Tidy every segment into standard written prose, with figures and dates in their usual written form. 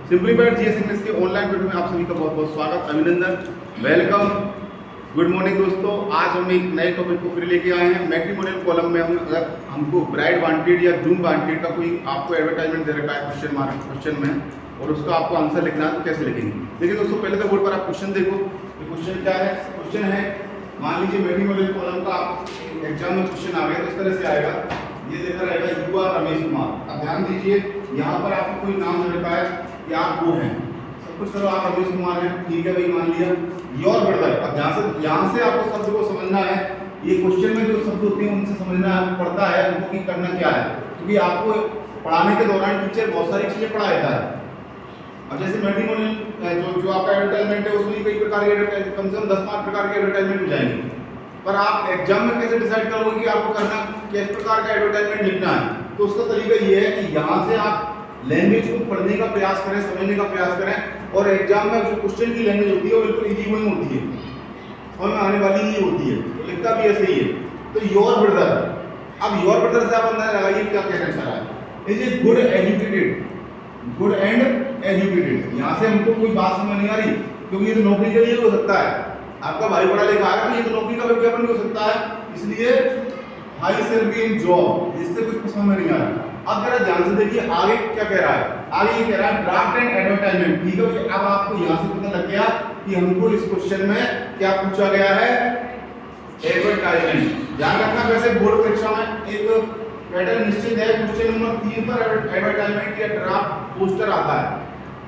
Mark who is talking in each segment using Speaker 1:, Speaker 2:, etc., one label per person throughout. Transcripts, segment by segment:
Speaker 1: Simplified GS English के online video में आप सभी का बहुत बहुत स्वागत, अभिनंदन, वेलकम, गुड मॉर्निंग दोस्तों। आज हम एक नए टॉपिक को फिर लेके आए हैं। मैट्रिमोनियल कॉलम में हम अगर हमको ब्राइड वांटेड या ग्रूम वांटेड का कोई आपको एडवर्टाइजमेंट दे रखा है क्वेश्चन में, और उसका आपको आंसर लिखना है तो कैसे लिखेंगे। देखिए दोस्तों, पहले तो बोर्ड पर आप क्वेश्चन देखो। ये क्वेश्चन क्या है? क्वेश्चन है, मान लीजिए मैट्रिमोनियल कॉलम का एग्जाम में क्वेश्चन आ गया तो इस तरह से आएगा। ये देखा रहेगा यू आर रमेश कुमार। अब ध्यान दीजिए, यहाँ पर आपको कोई नाम दे रखा है कि आप वो हैं, सब कुछ करो, आप रमेश कुमार हैं, ठीक है भाई, मान लिया। Your brother. अब यहाँ से आपको शब्द को समझना है। ये क्वेश्चन में जो शब्द होते हैं उनसे समझना पड़ता है उनको कि करना क्या है, क्योंकि आपको पढ़ाने के दौरान टीचर बहुत सारी चीजें पढ़ा देता है। अब जैसे मैट्रिमोनियल जो आपका एडवर्टाइजमेंट है उसमें कई प्रकार के कम से कम 10-5 प्रकार के एडवर्टाइजमेंट हो जाएंगे, पर आप एग्जाम में कैसे डिसाइड करोगे कि आपको करना किस प्रकार का एडवर्टाइजमेंट लिखना है। तो उसका तरीका ये है कि यहाँ से आप लैंग्वेज को पढ़ने का प्रयास करें, समझने का प्रयास करें, और एग्जाम में जो क्वेश्चन की लैंग्वेज होती है वो बिल्कुल इजी नहीं होती है, समझ में आने वाली ही होती है, तो लिखता भी ऐसे ही है। तो योर ब्रदर, अब योर ब्रदर से आप अंदाजा लगाइए क्या कहना चाह रहा है। Is a good educated, good and educated. यहाँ से हमको कोई बात समझ नहीं आ रही, क्योंकि ये तो नौकरी के लिए हो सकता है। आपका भाई पढ़ा लिखा है तो ये तो नौकरी का विज्ञापन भी हो सकता है, इसलिए हाई सैलरी इन जॉब, इससे कुछ समझ में नहीं आ रहा। अब जरा ध्यान से देखिए आगे क्या कह रहा है। आगे ये कह रहा है ड्राफ्ट एंड एडवर्टाइजमेंट, ठीक है। अब आपको यहाँ से पता लग गया कि हमको इस क्वेश्चन में क्या पूछा गया है, एडवर्टाइजमेंट। ध्यान रखना, वैसे बोर्ड परीक्षा में एक पैटर्न निश्चित है। क्वेश्चन नंबर 3 पर एडवर्टाइजमेंट या ड्राफ्ट पोस्टर आता है।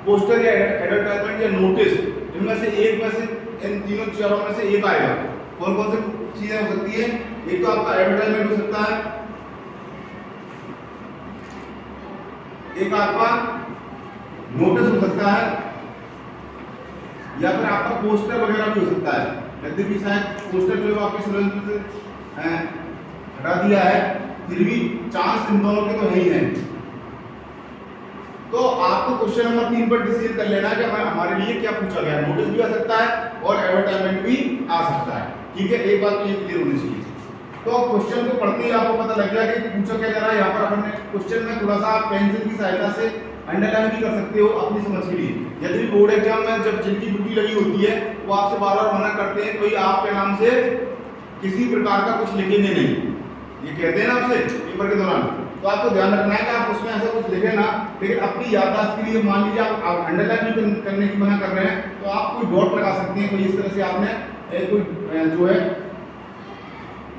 Speaker 1: पोस्टर या एडवर्टाइजमेंट या नोटिस, इनमें से एक में से, इन तीनों चीजों में से एक आएगा। कौन कौन सी चीजें हो सकती है? एक तो आपका एडवर्टाइजमेंट हो सकता है, एक आपका नोटिस हो सकता है, या फिर आपका पोस्टर वगैरह भी हो सकता है। यद्यपि शायद पोस्टर जो आपके सिलेबस से हटा दिया है, फिर भी चांस इन दोनों के तो है ही है। तो आपको क्वेश्चन नंबर 3 पर डिसीजन कर लेना है कि हमारे लिए क्या पूछा गया। नोटिस भी आ सकता है और एडवर्टाइजमेंट भी आ सकता है, ठीक है। एक बात तो ये क्लियर होनी चाहिए। तो क्वेश्चन को पढ़ते ही आपको पता लग गया कि पूछा क्या जा रहा है। यहाँ पर अपन क्वेश्चन में थोड़ा सा आप पेंसिल की सहायता से अंडरलाइन भी कर सकते हो अपनी समझ के लिए। यदि बोर्ड एग्जाम में जब जिनकी ड्यूटी लगी होती है वो आपसे बार बार मना करते हैं कोई आपके नाम से किसी प्रकार का कुछ लिखेंगे नहीं, ये कहते हैं ना आपसे पेपर के दौरान, तो आपको ध्यान रखना है कि आप उसमें ऐसा कुछ लिखे ना। लेकिन अपनी याददाश्त के लिए मान लीजिए आप अंडरलाइन भी करने की मना कर रहे हैं, तो आप कोई डॉट लगा सकते हैं। कोई इस तरह से आपने कोई जो है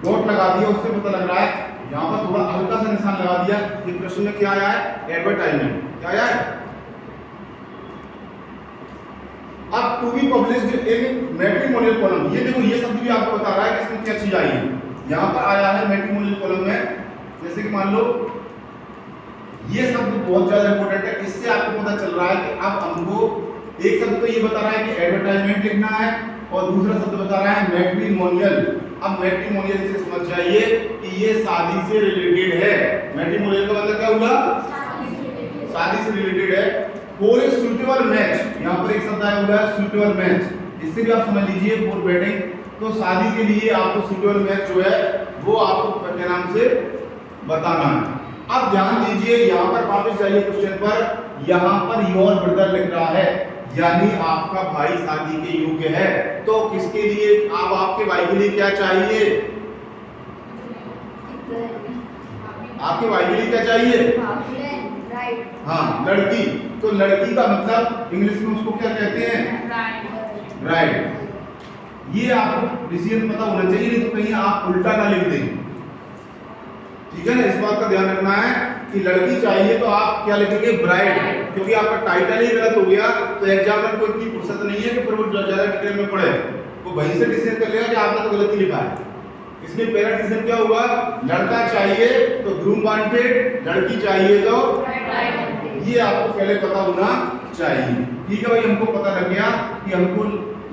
Speaker 1: डॉट लगा दिया, उससे पता लग रहा है। यहाँ पर थोड़ा हल्का सा निशान लगा दिया कि प्रश्न में क्या आया है, एडवर्टाइजमेंट। क्या आया है? अब to be published in matrimonial column, ये देखो ये शब्द भी आपको बता रहा है कि इसमें क्या चीज आई है। यहाँ पर आया है मैट्रिमोनियल कॉलम में, जैसे कि मान लो ये शब्द बहुत ज्यादा इंपॉर्टेंट है। इससे आपको पता चल रहा है कि अब हमको एक शब्द तो ये बता रहा है कि एडवर्टाइजमेंट लिखना है, और दूसरा शब्द बता रहा है मैट्रिमोनियल। अब मैट्रिमोनियल से समझ जाइए कि ये शादी से रिलेटेड है। मैट्रिमोनियल का मतलब क्या हुआ? शादी से रिलेटेड है। फॉर ए सूटेबल मैच, यहाँ पर एक शब्द आया हुआ है सूटेबल मैच, इससे भी आप समझ लीजिए फॉर वेडिंग। तो शादी के लिए आपको सूटेबल मैच जो है वो आपको क्या नाम से बताना है। अब ध्यान दीजिए, यहाँ पर वापस जाइए क्वेश्चन पर। यहाँ पर योर ब्रदर लिख रहा है, यानी आपका भाई शादी के योग्य है। तो किसके लिए? अब आपके भाई के लिए क्या चाहिए? आपके भाई के लिए क्या चाहिए? हाँ, लड़की। तो लड़की का मतलब इंग्लिश में उसको क्या कहते हैं? ब्राइड। ये आपको डिसीजन पता होना चाहिए, नहीं तो कहीं आप उल्टा ना लिख दें, ठीक है ना। इस बात का ध्यान रखना है कि लड़की चाहिए तो आप क्या लिखेंगे? ब्राइड, क्योंकि आपका टाइटल ही गलत हो गया तो एग्जाम में कोई इतनी फुर्सत नहीं है कि फिर वो ज्यादा डिटेल में पढ़े। वो वहीं से डिसीजन कर लेगा कि आपने तो गलत ही लिखा है। इसमें पहला डिसीजन क्या हुआ? लड़का चाहिए तो ग्रूम वांटेड, लड़की चाहिए तो ब्राइड। ये आपको पहले पता होना चाहिए, ठीक है भाई। हमको पता लग गया कि हमको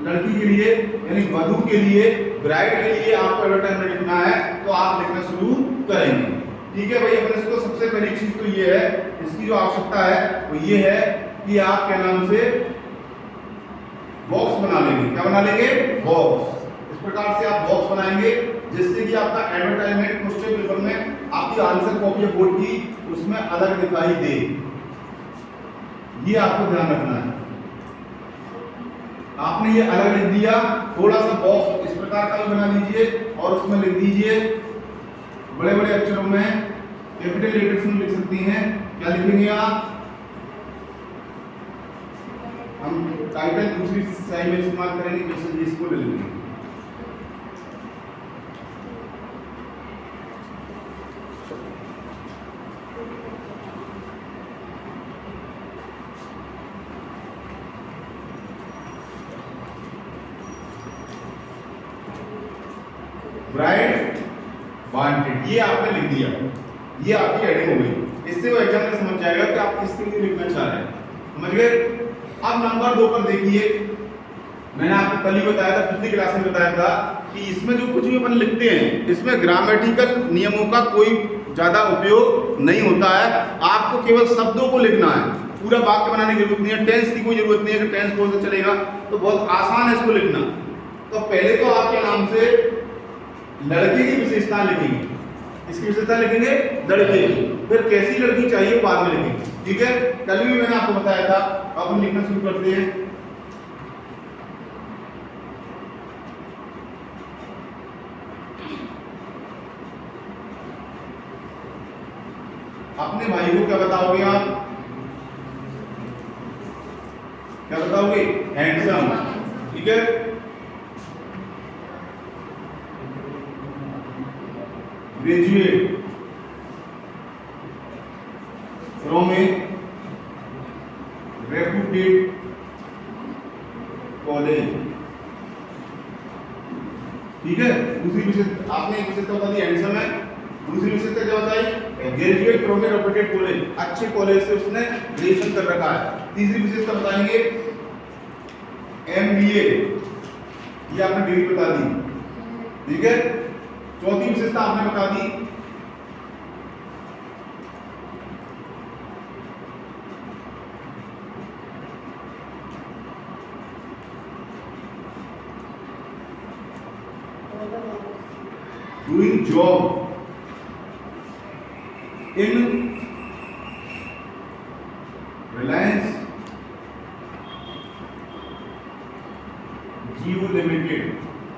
Speaker 1: लड़की के लिए यानी वधू के लिए, ब्राइड के लिए आपको एडवर्टाइजमेंट लिखना है, तो आप लिखना शुरू करेंगे, ठीक है भाई। अपने इसको सबसे पहली चीज तो ये है, इसकी जो आवश्यकता है वो ये है कि आप क्या नाम से बॉक्स बना लेंगे। क्या बना लेंगे? बॉक्स। इस प्रकार से आप बॉक्स बनाएंगे जिससे कि आपका एडवर्टाइजमेंट क्वेश्चन पेपर में आपकी आंसर कॉपी बोर्ड की उसमें अलग दिखाई दे। ये आपको ध्यान रखना है। आपने ये अलग लिख दिया, थोड़ा सा बॉक्स इस प्रकार का भी बना लीजिए और उसमें लिख दीजिए बड़े बड़े अक्षरों में, कैपिटल लेटर्स में लिख सकती हैं। क्या लिखेंगे आप? हम टाइटल दूसरी साइड में इस्तेमाल करेंगे, जैसे इसको ले लेंगे। ब्राइड वांटेड, ये आपने लिख दिया, ये आपकी हेडिंग हो गई। इससे वो एग्जाम में समझ जाएगा कि आप किसके लिए लिखना चाह रहे हैं। समझ गए? अब नंबर 2 पर देखिए, मैंने आपको कल ही बताया था, पिछली क्लास में बताया था कि इसमें जो कुछ भी अपन लिखते हैं, इसमें ग्रामेटिकल नियमों का कोई ज्यादा उपयोग नहीं होता है। आपको केवल शब्दों को लिखना है, पूरा वाक्य बनाने की जरूरत नहीं है। टेंस की कोई जरूरत नहीं है कि टेंस कौन सा चलेगा, तो बहुत आसान है इसको लिखना। तो पहले तो आपके नाम से लड़के की विशेषता लिखेंगे, इसकी विशेषता लिखेंगे लड़के की, फिर कैसी लड़की चाहिए बाद में लिखेंगे। ठीक है, कल भी मैंने आपको बताया था। अब हम लिखना शुरू करते हैं। अपने भाई को क्या बताओगे आप? क्या बताओगे? हैंडसम। ठीक है, graduate from A reputed college. ठीक है, दूसरी विशेषता आपने एक विशेषता बता दी, हैंडसम है। दूसरी विशेषता क्या बताई? Graduate from A reputed college, अच्छे कॉलेज से उसने ग्रेजुएशन कर रखा है। तीसरी विशेषता बताएंगे MBA, ये आपने डिग्री बता दी। ठीक है, चौथी विशेषता आपने बता दी doing job in Reliance Jio limited.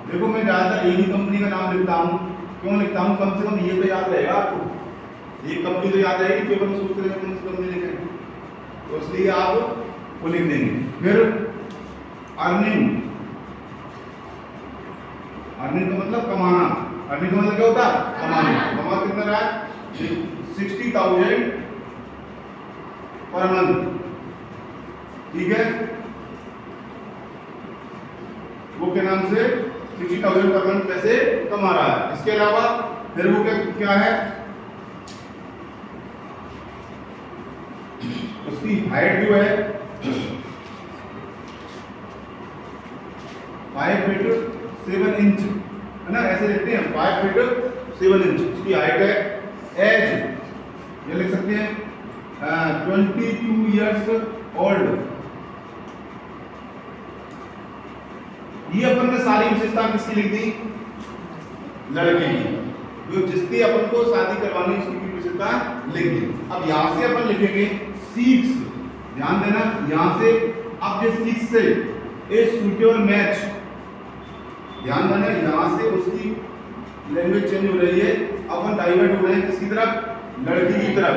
Speaker 1: देखो मैं ज्यादातर एक ही कंपनी का नाम लिखता हूँ। क्यों लिखता हूँ? कम से कम ये तो याद रहेगा आपको, एक कंपनी तो याद रहेगी, पेपर में सोचते रहे कौन सी कंपनी लिखेंगे, तो इसलिए आप वो लिख देंगे। फिर अर्निंग, अर्निंग का मतलब कमाना, अर्निंग का मतलब क्या होता है? कमाना। कमा कितना रहा है? 60,000 पर मंथ। ठीक है, वो के नाम से 60,000 पर मंथ पैसे कमा रहा है। इसके अलावा फिर वो क्या है? उसकी हाइट जो है 5 फीट 7 इंच है ना, ऐसे लिखते हैं 5 फीट 7 इंच उसकी हाइट है। एज ये लिख सकते हैं 22 इयर्स ओल्ड। ये अपन ने सारी विशेषता किसकी लिख दी? लड़के की, जो जिसकी अपन को शादी करवानी उसकी विशेषता लिख दी। अब यहां से अपन लिखेंगे सीक्स, ध्यान देना यहां से। अब ये सीक्स से ए सुटेबल मैच, ध्यान देना यहां से उसकी लैंग्वेज चेंज हो रही है, अपन डाइवर्ट हो रहे हैं किसकी तरफ? लड़की की तरफ।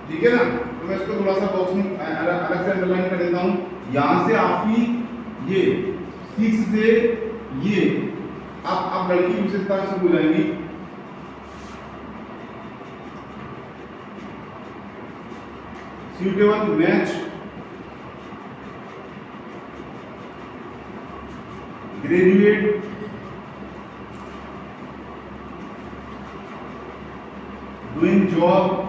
Speaker 1: ठीक है ना, तो मैं इसको थोड़ा सा बॉक्स में अलग से अंडरलाइन कर देता हूं। यहां से आपकी ये 6 से ये आप लड़की की विशेषता से हो जाएंगी। suitable match, graduate, doing job,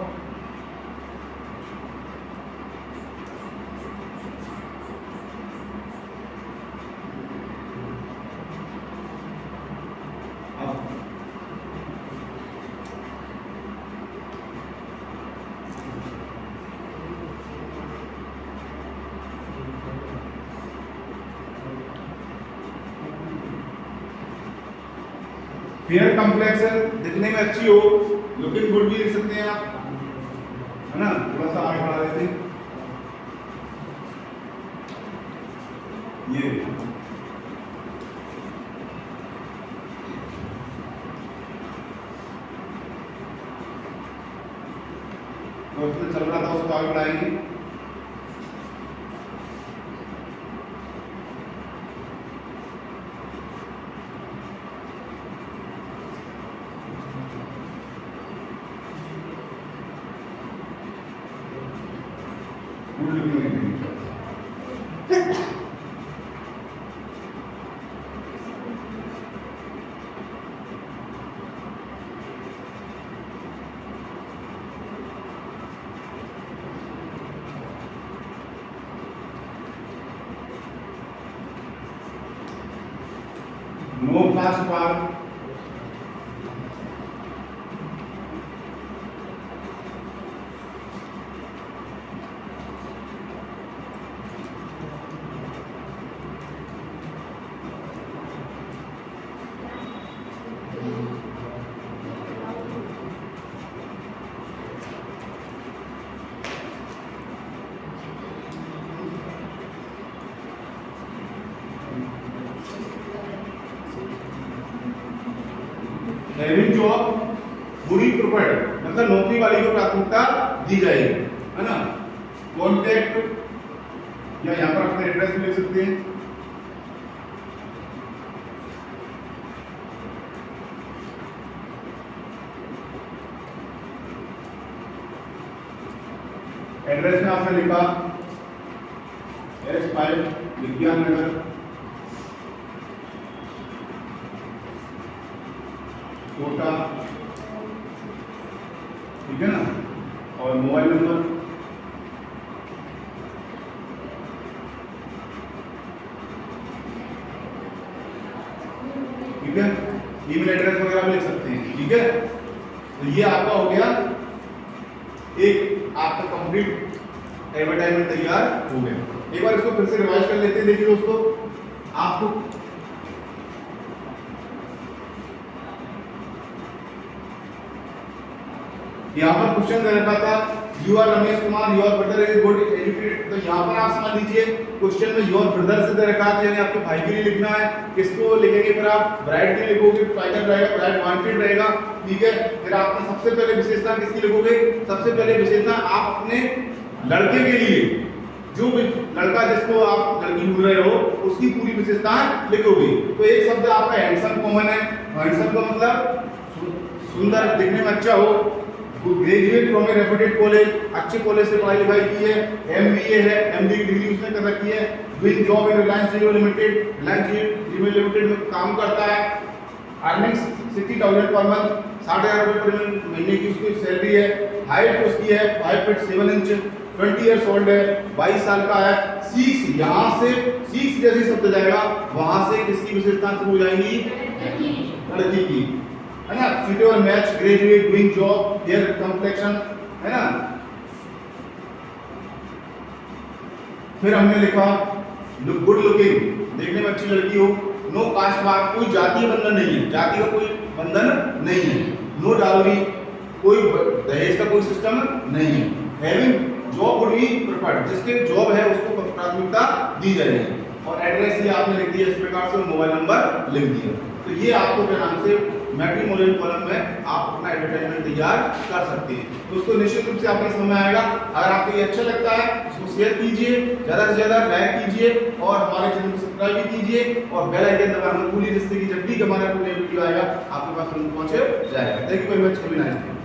Speaker 1: fair complexion, दिखने में अच्छी हो, लुकिंग गुड भी लिख सकते हैं आप, है ना। थोड़ा सा आगे बढ़ा देते हैं। ये तो उसमें चल रहा था उसको आगे बढ़ाएंगे। No class park having job पूरी प्रोवाइड मतलब नौकरी वाले को प्राथमिकता दी जाएगी, है ना। कॉन्टैक्ट या यहाँ पर अपना एड्रेस भी लिख सकते हैं। एड्रेस में आपने लिखा S5 विज्ञान नगर, कोटा, ठीक है ना। और मोबाइल नंबर ठीक है, ईमेल एड्रेस वगैरह भी लिख सकते हैं, ठीक है। तो ये आपका हो गया, एक आपका कंप्लीट एडवर्टाइजमेंट तैयार हो गया। एक बार इसको फिर से रिवाइज कर लेते हैं। देखिए दोस्तों, आपको यहाँ पर क्वेश्चन दे रखा था, you are Ramesh Kumar, your brother is good educated. तो यहाँ पर आप समझ लीजिए क्वेश्चन में योर ब्रदर से दे रखा है, यानी आपके भाई के लिए लिखना है। किसको लिखेंगे फिर आप? ब्राइड के लिए लिखोगे, टाइटल रहेगा ब्राइड वांटेड रहेगा, ठीक है। फिर आपने सबसे पहले विशेषता किसकी लिखोगे? सबसे पहले विशेषता आप अपने लड़के के लिए, जो भी लड़का जिसको आप लड़की ढूंढ रहे हो उसकी पूरी विशेषताएं लिखोगे। तो एक शब्द आपका हैंडसम कॉमन है। हैंडसम का मतलब सुंदर, दिखने में अच्छा हो। Graduate from A reputed college, अच्छे कॉलेज से पढ़ाई लिखाई की है। MBA है, MBA की डिग्री उसने कर रखी है। Doing job in Reliance Jio limited, Reliance Jio limited में काम करता है। अर्निंग 60,000 पर मंथ, 60,000 रुपये पर महीने की उसकी सैलरी है। हाइट उसकी है 5 फीट 7 इंच, 20 ईयर्स ओल्ड है, 22 साल का है। सीक्स, यहाँ से सीक्स जैसे शब्द जाएगा वहां से किसकी विशेषता शुरू हो जाएंगी? लड़की की, है ना। Suitable match, graduate, doing job, fair complexion, है ना। फिर हमने लिखा गुड लुकिंग, देखने में अच्छी लड़की हो। नो कास्ट मार्क, कोई जातीय बंधन नहीं है, जाति का कोई बंधन नहीं है। नो डाउरी, कोई दहेज का कोई सिस्टम नहीं है। Having job would be preferred, जिसके जॉब है उसको प्राथमिकता दी जाएगी। और एड्रेस ये आपने लिख दिया इस प्रकार से, मोबाइल नंबर लिख दिया। तो ये आपको क्या नाम से मैट्रिमोनियल कॉलम में आप अपना एडवर्टाइजमेंट तैयार कर सकते हैं। तो उसको निश्चित रूप से आपको समझ में आएगा। अगर आपको ये अच्छा लगता है इसको शेयर कीजिए, ज़्यादा से ज़्यादा लाइक कीजिए और हमारे चैनल को सब्सक्राइब भी कीजिए और बेल आइकन दबाना मत भूलिए, जिससे कि जब भी हमारा कोई नया वीडियो आएगा आपके पास तुरंत पहुंच जाएगा। Thank you very much.